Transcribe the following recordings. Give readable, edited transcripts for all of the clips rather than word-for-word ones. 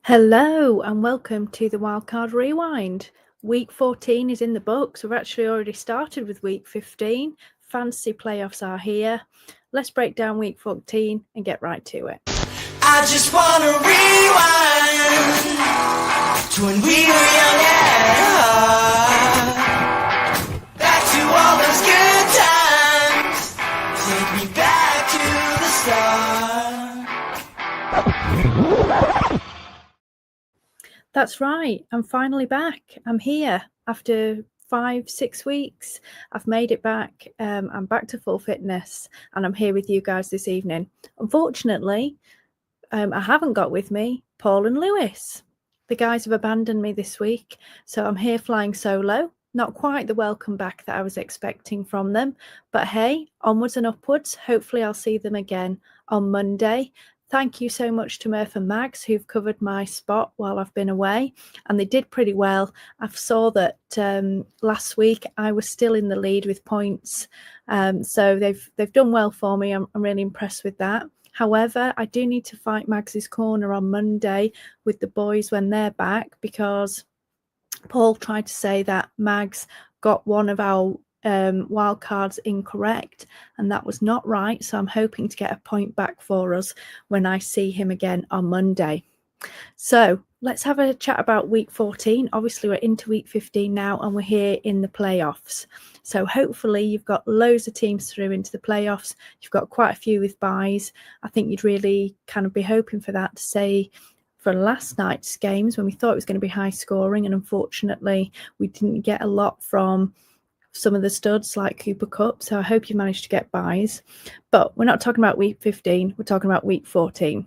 Hello and welcome to the Wildcard Rewind. Week 14 is in the books. We've actually already started with week 15. Fantasy playoffs are here. Let's break down week 14 and get right to it. I just wanna rewind to when we were young at heart. Back to all those good times. Take me back to the start. That's right. I'm finally back. I'm here after 5-6 weeks. I've made it back. I'm back to full fitness and I'm here with you guys this evening. Unfortunately, I haven't got with me Paul and Lewis. The guys have abandoned me this week, so I'm here flying solo. Not quite the welcome back that I was expecting from them, but hey, onwards and upwards. Hopefully I'll see them again on Monday. Thank you so much to Murph and Mags who've covered my spot while I've been away, and they did pretty well. I saw that last week I was still in the lead with points, so they've done well for me. I'm really impressed with that. However, I do need to fight Mags's corner on Monday with the boys when they're back, because Paul tried to say that Mags got one of our wildcards incorrect, and that was not right. So I'm hoping to get a point back for us when I see him again on Monday. So let's have a chat about week 14. Obviously, we're into week 15 now, and we're here in the playoffs. So hopefully you've got loads of teams through into the playoffs. You've got quite a few with buys. I think you'd really kind of be hoping for that to say for last night's games when we thought it was going to be high scoring, and unfortunately we didn't get a lot from some of the studs like Cooper Cup. So I hope you managed to get buys. But we're not talking about week 15, we're talking about week 14.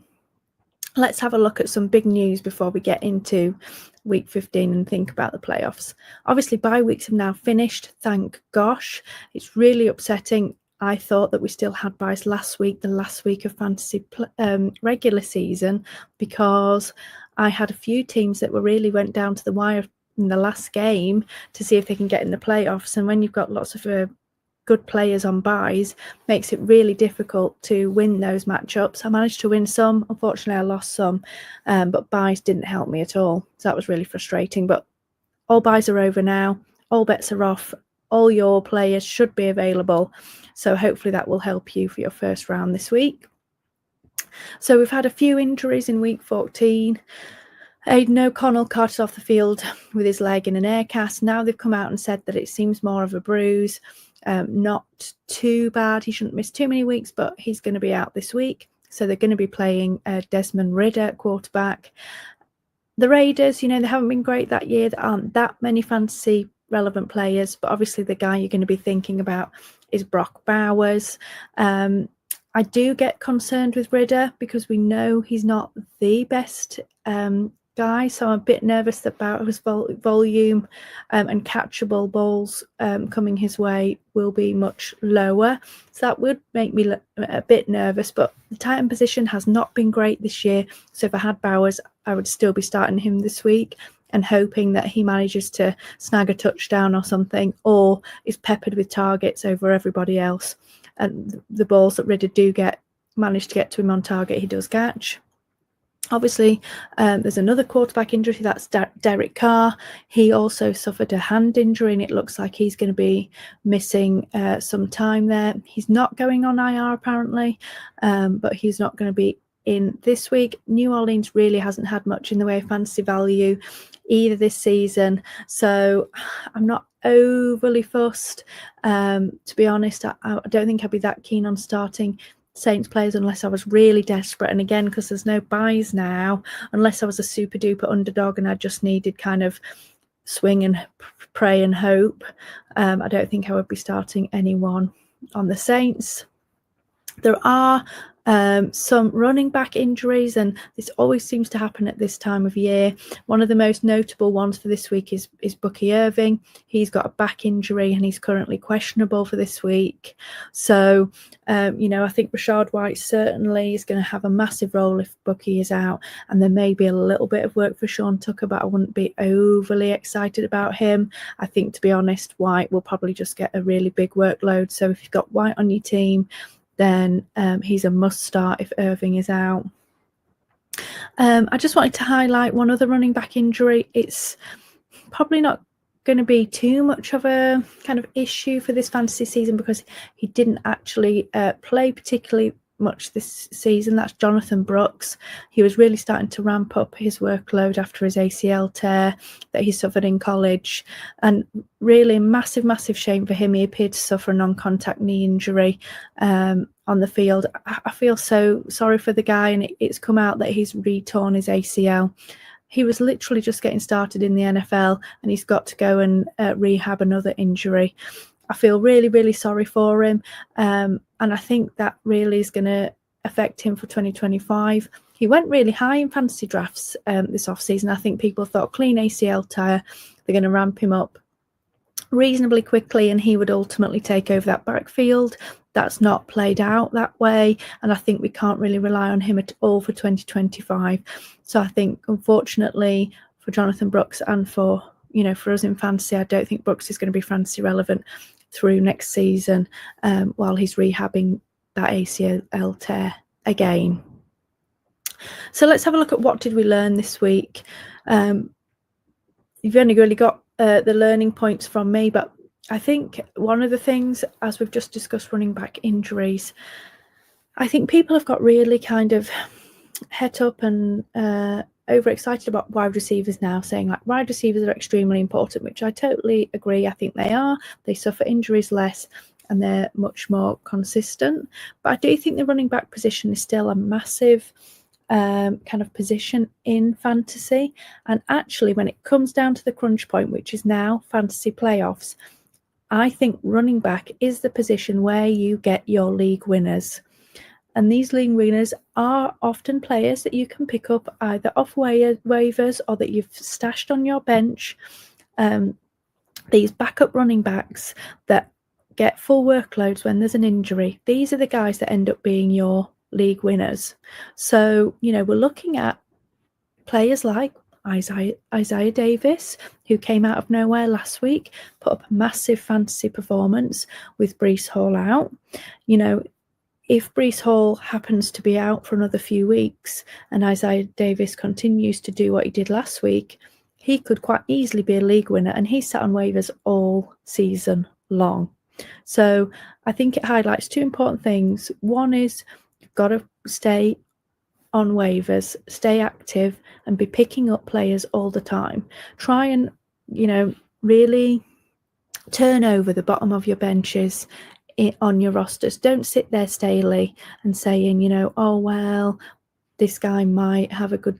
Let's have a look at some big news before we get into week 15 and think about the playoffs. Obviously, bye weeks have now finished, thank gosh. It's really upsetting. I thought that we still had buys last week, the last week of fantasy regular season, because I had a few teams that really went down to the wire in the last game to see if they can get in the playoffs. And when you've got lots of good players on buys, makes it really difficult to win those matchups. I managed to win some. Unfortunately, I lost some, but buys didn't help me at all. So that was really frustrating. But all buys are over now. All bets are off. All your players should be available. So hopefully that will help you for your first round this week. So we've had a few injuries in week 14. Aidan O'Connell carted off the field with his leg in an air cast. Now they've come out and said that it seems more of a bruise. Not too bad. He shouldn't miss too many weeks, but he's going to be out this week. So they're going to be playing Desmond Ridder at quarterback. The Raiders, they haven't been great that year. There aren't that many fantasy relevant players, but obviously the guy you're going to be thinking about is Brock Bowers. I do get concerned with Ridder because we know he's not the best guy, so I'm a bit nervous about his volume and catchable balls coming his way will be much lower, so that would make me a bit nervous. But the tight end position has not been great this year, so if I had Bowers I would still be starting him this week and hoping that he manages to snag a touchdown or something, or is peppered with targets over everybody else, and the balls that Ridder do manage to get to him on target, he does catch. Obviously, there's another quarterback injury, that's Derek Carr. He also suffered a hand injury, and it looks like he's going to be missing some time there. He's not going on IR apparently, but he's not going to be in this week. New Orleans really hasn't had much in the way of fantasy value either this season, so I'm not overly fussed. To be honest, I don't think I'd be that keen on starting Saints players unless I was really desperate, and again, because there's no buys now, unless I was a super duper underdog and I just needed kind of swing and pray and hope, I don't think I would be starting anyone on the Saints. There are some running back injuries, and this always seems to happen at this time of year. One of the most notable ones for this week is Bucky Irving. He's got a back injury and he's currently questionable for this week. So, I think Rashad White certainly is going to have a massive role if Bucky is out, and there may be a little bit of work for Sean Tucker, but I wouldn't be overly excited about him. I think, to be honest, White will probably just get a really big workload. So if you've got White on your team, then he's a must start if Irving is out. I just wanted to highlight one other running back injury. It's probably not going to be too much of a kind of issue for this fantasy season because he didn't actually play particularly much this season. That's Jonathan Brooks. He was really starting to ramp up his workload after his ACL tear that he suffered in college, and really massive shame for him. He appeared to suffer a non-contact knee injury on the field. I feel so sorry for the guy, and it's come out that he's re-torn his ACL. He was literally just getting started in the NFL, and he's got to go and rehab another injury. I feel really sorry for him, and I think that really is going to affect him for 2025. He went really high in fantasy drafts this offseason. I think people thought clean ACL tear, they're going to ramp him up reasonably quickly and he would ultimately take over that backfield. That's not played out that way, and I think we can't really rely on him at all for 2025. So I think, unfortunately, for Jonathan Brooks and for us in fantasy, I don't think Brooks is going to be fantasy relevant through next season while he's rehabbing that ACL tear again. So let's have a look at what did we learn this week. You've only really got the learning points from me, but I think one of the things, as we've just discussed, running back injuries, I think people have got really kind of het up and overexcited about wide receivers now, saying like wide receivers are extremely important, which I totally agree. I think they are. They suffer injuries less and they're much more consistent. But I do think the running back position is still a massive kind of position in fantasy. And actually, when it comes down to the crunch point, which is now fantasy playoffs, I think running back is the position where you get your league winners. And these league winners are often players that you can pick up either off waivers or that you've stashed on your bench. These backup running backs that get full workloads when there's an injury. These are the guys that end up being your league winners. So, we're looking at players like Isaiah Davis, who came out of nowhere last week, put up a massive fantasy performance with Breece Hall out. If Breece Hall happens to be out for another few weeks and Isaiah Davis continues to do what he did last week, he could quite easily be a league winner, and he's sat on waivers all season long. So I think it highlights two important things. One is you've got to stay on waivers, stay active, and be picking up players all the time. Try and, really turn over the bottom of your benches on your rosters. Don't sit there stalely and saying, oh, well, this guy might have a good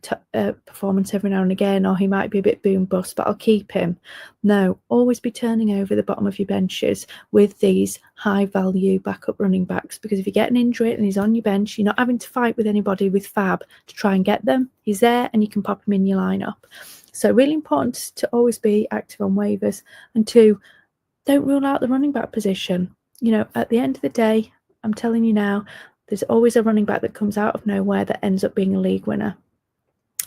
performance every now and again, or he might be a bit boom bust, but I'll keep him. No, always be turning over the bottom of your benches with these high value backup running backs, because if you get an injury and he's on your bench, you're not having to fight with anybody with fab to try and get them. He's there and you can pop him in your lineup. So really important to always be active on waivers. And two, don't rule out the running back position. At the end of the day, I'm telling you now, there's always a running back that comes out of nowhere that ends up being a league winner.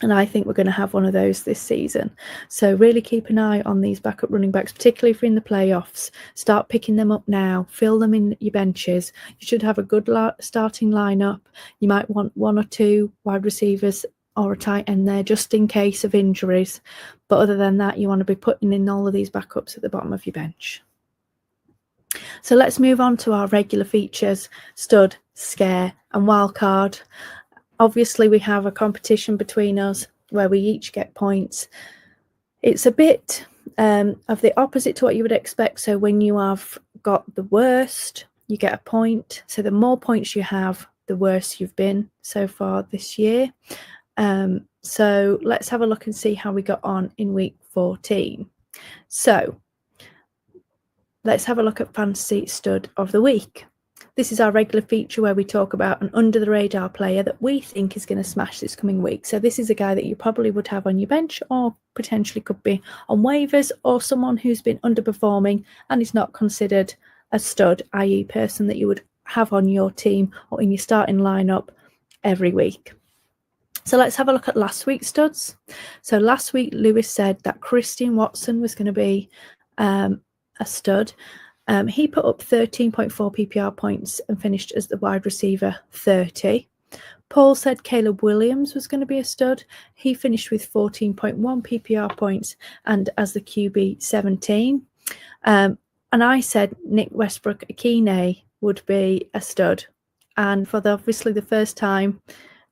And I think we're going to have one of those this season. So really keep an eye on these backup running backs, particularly if you're in the playoffs. Start picking them up now. Fill them in your benches. You should have a good starting lineup. You might want one or two wide receivers or a tight end there just in case of injuries. But other than that, you want to be putting in all of these backups at the bottom of your bench. So let's move on to our regular features: stud, scare, and wildcard. Obviously, we have a competition between us where we each get points. It's a bit of the opposite to what you would expect. So when you have got the worst, you get a point. So the more points you have, the worse you've been so far this year. So let's have a look and see how we got on in week 14. So let's have a look at Fantasy Stud of the Week. This is our regular feature where we talk about an under-the-radar player that we think is going to smash this coming week. So this is a guy that you probably would have on your bench, or potentially could be on waivers, or someone who's been underperforming and is not considered a stud, i.e. person that you would have on your team or in your starting lineup every week. So let's have a look at last week's studs. So last week, Lewis said that Christian Watson was going to be a stud. He put up 13.4 PPR points and finished as the wide receiver 30. Paul said Caleb Williams was going to be a stud. He finished with 14.1 PPR points and as the QB 17. And I said Nick Westbrook-Akine would be a stud. And for obviously the first time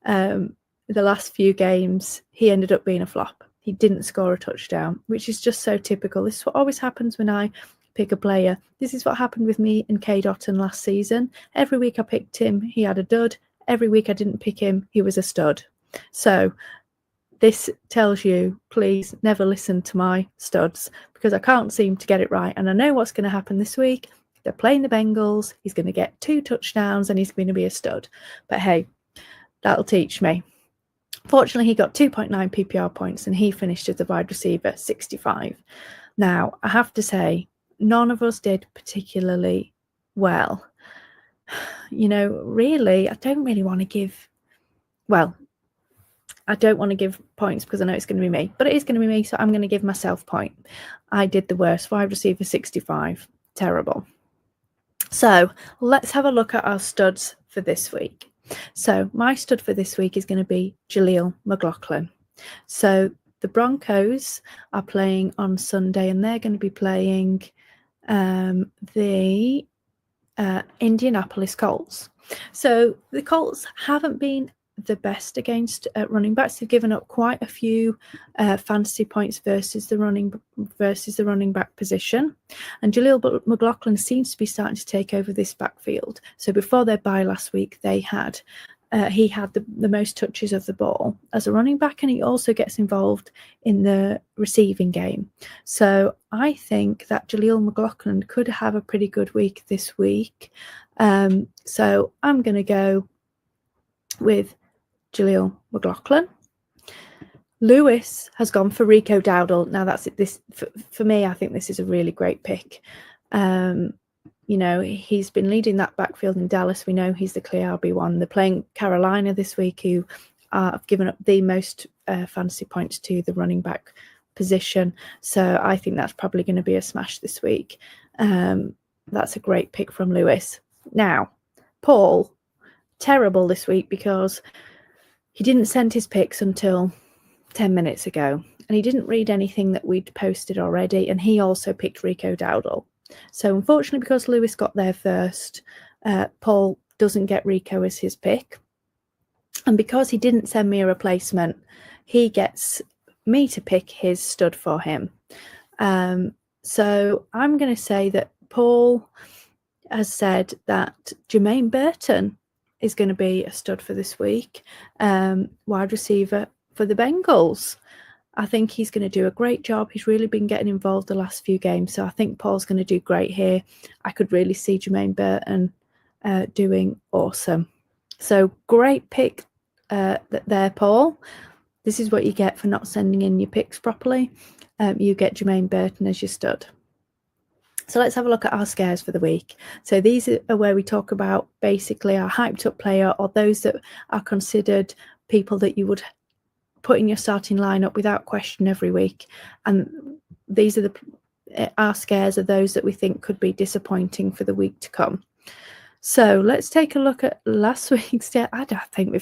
the last few games, he ended up being a flop. He didn't score a touchdown, which is just so typical. This is what always happens when I pick a player. This is what happened with me and K. Dotton last season. Every week I picked him, he had a dud. Every week I didn't pick him, he was a stud. So this tells you, please never listen to my studs because I can't seem to get it right. And I know what's going to happen this week. They're playing the Bengals. He's going to get 2 touchdowns and he's going to be a stud. But hey, that'll teach me. Fortunately, he got 2.9 PPR points and he finished as the wide receiver 65. Now, I have to say, none of us did particularly well. You know, really, I don't want to give points because I know it's going to be me, but it is going to be me, so I'm going to give myself point. I did the worst, wide receiver 65. Terrible. So let's have a look at our studs for this week. So my stud for this week is going to be Jaleel McLaughlin. So the Broncos are playing on Sunday and they're going to be playing the Indianapolis Colts. So the Colts haven't been the best against running backs. They've given up quite a few fantasy points versus the running back position. And Jaleel McLaughlin seems to be starting to take over this backfield. So before their bye last week, he had the most touches of the ball as a running back, and he also gets involved in the receiving game. So I think that Jaleel McLaughlin could have a pretty good week this week. So I'm going to go with Jaleel McLaughlin. Lewis has gone for Rico Dowdle. Now that's it. This for me, I think this is a really great pick. You know, he's been leading that backfield in Dallas. We know he's the clear RB1. They're playing Carolina this week, who have given up the most fantasy points to the running back position. So I think that's probably going to be a smash this week. That's a great pick from Lewis. Now, Paul, terrible this week because he didn't send his picks until 10 minutes ago, and he didn't read anything that we'd posted already, and he also picked Rico Dowdle. So unfortunately, because Lewis got there first, Paul doesn't get Rico as his pick. And because he didn't send me a replacement, he gets me to pick his stud for him. So I'm going to say that Paul has said that Jermaine Burton is going to be a stud for this week, wide receiver for the Bengals. I think he's going to do a great job. He's really been getting involved the last few games, so I think Paul's going to do great here. I could really see Jermaine Burton doing awesome. So great pick there, Paul. This is what you get for not sending in your picks properly. You get Jermaine Burton as your stud. So let's have a look at our scares for the week. So these are where we talk about basically our hyped up player, or those that are considered people that you would put in your starting lineup without question every week. And these are our scares are those that we think could be disappointing for the week to come. So let's take a look at last week's scare. I think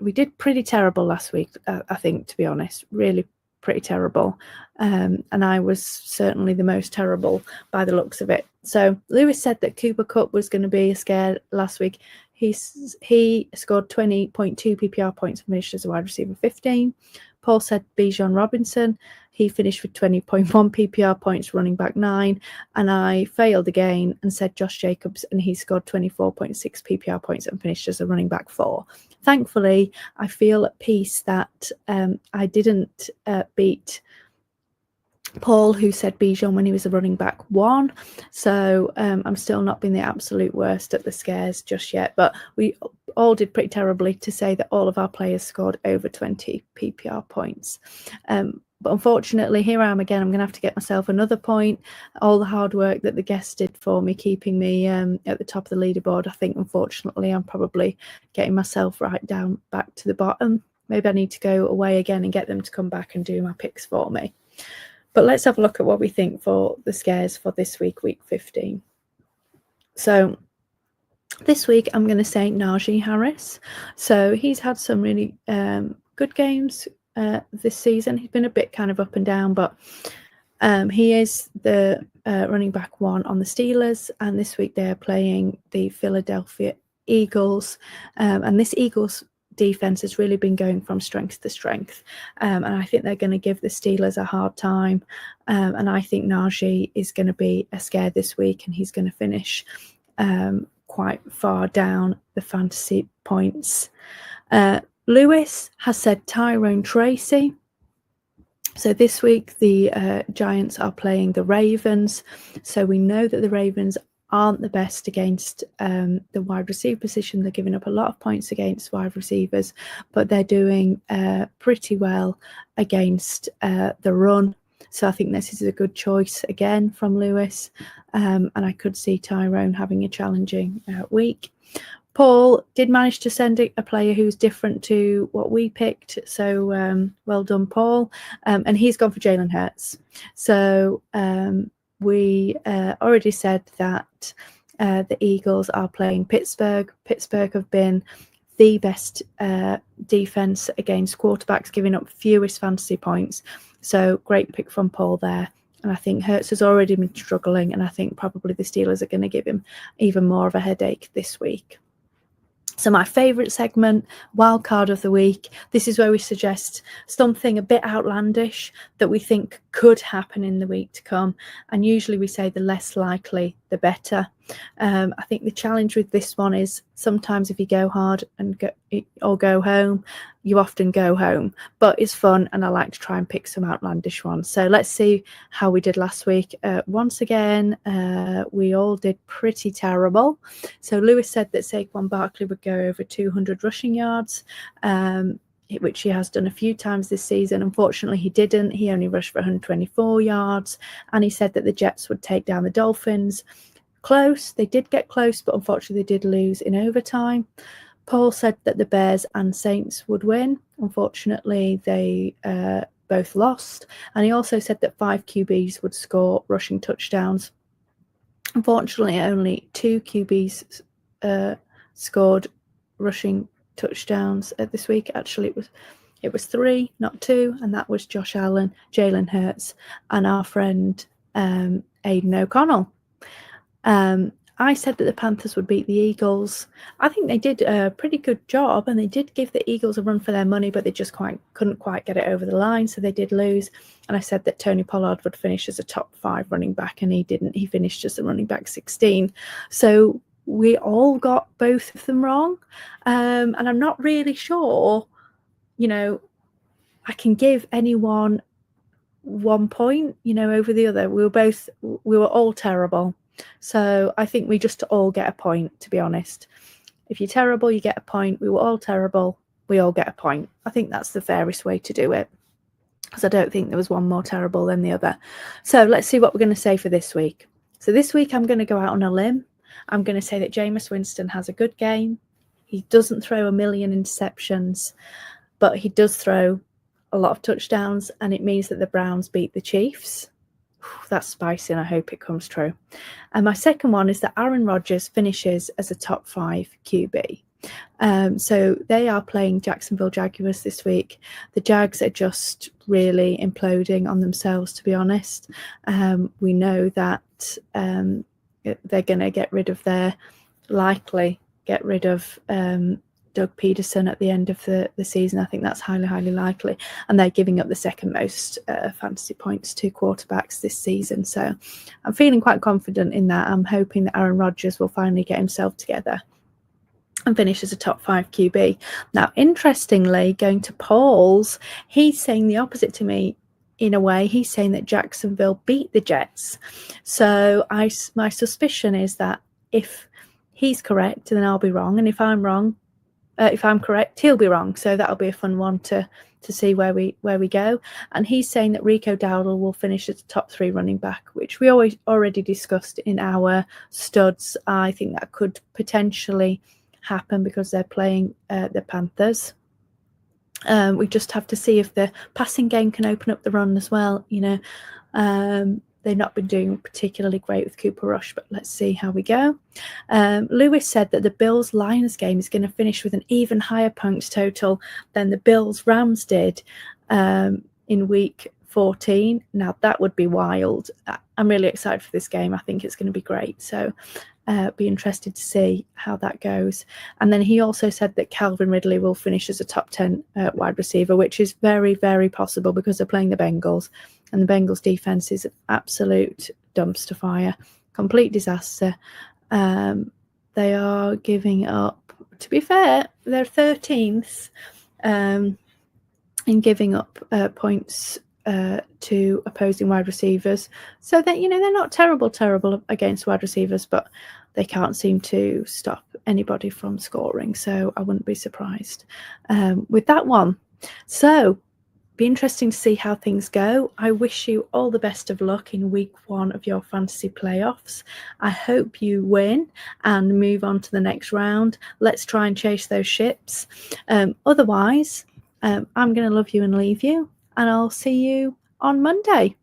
we did pretty terrible last week, I think, to be honest, really pretty terrible. And I was certainly the most terrible by the looks of it. So Lewis said that Cooper Kupp was going to be a scare last week. He scored 20.2 PPR points and finished as a wide receiver 15. Paul said Bijan Robinson. He finished with 20.1 PPR points, running back 9. And I failed again and said Josh Jacobs, and he scored 24.6 PPR points and finished as a running back 4. Thankfully, I feel at peace that I didn't beat Paul, who said Bijan when he was a running back 1. So I'm still not being the absolute worst at the scares just yet. But we all did pretty terribly to say that all of our players scored over 20 PPR points. But unfortunately, here I am again. I'm going to have to get myself another point. All the hard work that the guests did for me, keeping me at the top of the leaderboard. I think, unfortunately, I'm probably getting myself right down back to the bottom. Maybe I need to go away again and get them to come back and do my picks for me. But let's have a look at what we think for the scares for this week, week 15. So This week, I'm going to say Najee Harris. So he's had some really good games this season. He's been a bit kind of up and down, but he is the running back one on the Steelers. And this week, they're playing the Philadelphia Eagles. And this Eagles defense has really been going from strength to strength. And I think they're going to give the Steelers a hard time. And I think Najee is going to be a scare this week, and he's going to finish quite far down the fantasy points. Lewis has said Tyrone Tracy. So this week the Giants are playing the Ravens. So we know that the Ravens aren't the best against the wide receiver position. They're giving up a lot of points against wide receivers, but they're doing pretty well against the run. So I think this is a good choice again from Lewis. And I could see Tyrone having a challenging week. Paul did manage to send a player who's different to what we picked. So well done, Paul. And he's gone for Jalen Hurts. So we already said that the Eagles are playing Pittsburgh. Pittsburgh have been the best defense against quarterbacks, giving up fewest fantasy points. So great pick from Paul there. And I think Hurts has already been struggling, and I think probably the Steelers are going to give him even more of a headache this week. So my favourite segment, Wildcard of the Week. This is where we suggest something a bit outlandish that we think could happen in the week to come. And usually we say the less likely, the better. I think the challenge with this one is sometimes if you go hard and go home, you often go home. But it's fun, and I like to try and pick some outlandish ones. So let's see how we did last week. Once again, we all did pretty terrible. So Lewis said that Saquon Barkley would go over 200 rushing yards, which he has done a few times this season. Unfortunately, he didn't. He only rushed for 124 yards. And he said that the Jets would take down the Dolphins. Close. They did get close, but unfortunately they did lose in overtime. Paul said that the Bears and Saints would win. Unfortunately, they both lost. And he also said that 5 QBs would score rushing touchdowns. Unfortunately, only 2 QBs scored rushing touchdowns this week. Actually, it was 3, not 2, and that was Josh Allen, Jalen Hurts, and our friend Aidan O'Connell. I said that the Panthers would beat the Eagles. I think they did a pretty good job, and they did give the Eagles a run for their money, but they just couldn't quite get it over the line, so they did lose. And I said that Tony Pollard would finish as a top 5 running back, and he didn't. He finished as a running back 16. So we all got both of them wrong, and I'm not really sure, I can give anyone 1 point, over the other. We were all terrible. So I think we just all get a point, to be honest. If you're terrible, you get a point. We were all terrible. We all get a point. I think that's the fairest way to do it, because I don't think there was one more terrible than the other. So let's see what we're going to say for this week. So this week I'm going to go out on a limb. I'm going to say that Jameis Winston has a good game. He doesn't throw a million interceptions, but he does throw a lot of touchdowns, and it means that the Browns beat the Chiefs. That's spicy, and I hope it comes true. And my second one is that Aaron Rodgers finishes as a top 5 QB. So they are playing Jacksonville Jaguars this week. The Jags are just really imploding on themselves, to be honest. We know that they're going to get rid of Doug Peterson at the end of the season. I think that's highly, highly likely. And they're giving up the second most fantasy points to quarterbacks this season. So I'm feeling quite confident in that. I'm hoping that Aaron Rodgers will finally get himself together and finish as a top 5 QB. Now, interestingly, going to Paul's, he's saying the opposite to me. In a way, he's saying that Jacksonville beat the Jets. So my suspicion is that if he's correct, then I'll be wrong. And if I'm correct, he'll be wrong. So that'll be a fun one to see where we go. And he's saying that Rico Dowdle will finish as a top 3 running back, which we already discussed in our studs. I think that could potentially happen because they're playing the Panthers. We just have to see if the passing game can open up the run as well. they've not been doing particularly great with Cooper Rush, but let's see how we go. Lewis said that the Bills-Lions game is going to finish with an even higher points total than the Bills-Rams did in week 14. Now, that would be wild. I'm really excited for this game. I think it's going to be great. So be interested to see how that goes. And then he also said that Calvin Ridley will finish as a top 10 wide receiver, which is very, very possible because they're playing the Bengals. And the Bengals defense is an absolute dumpster fire, complete disaster. They are giving up, to be fair, they're 13th in giving up points to opposing wide receivers. So that, they're not terrible against wide receivers, but they can't seem to stop anybody from scoring. So I wouldn't be surprised with that one. So be interesting to see how things go. I wish you all the best of luck in week 1 of your fantasy playoffs. I hope you win and move on to the next round. Let's try and chase those ships. Otherwise, I'm going to love you and leave you, and I'll see you on Monday.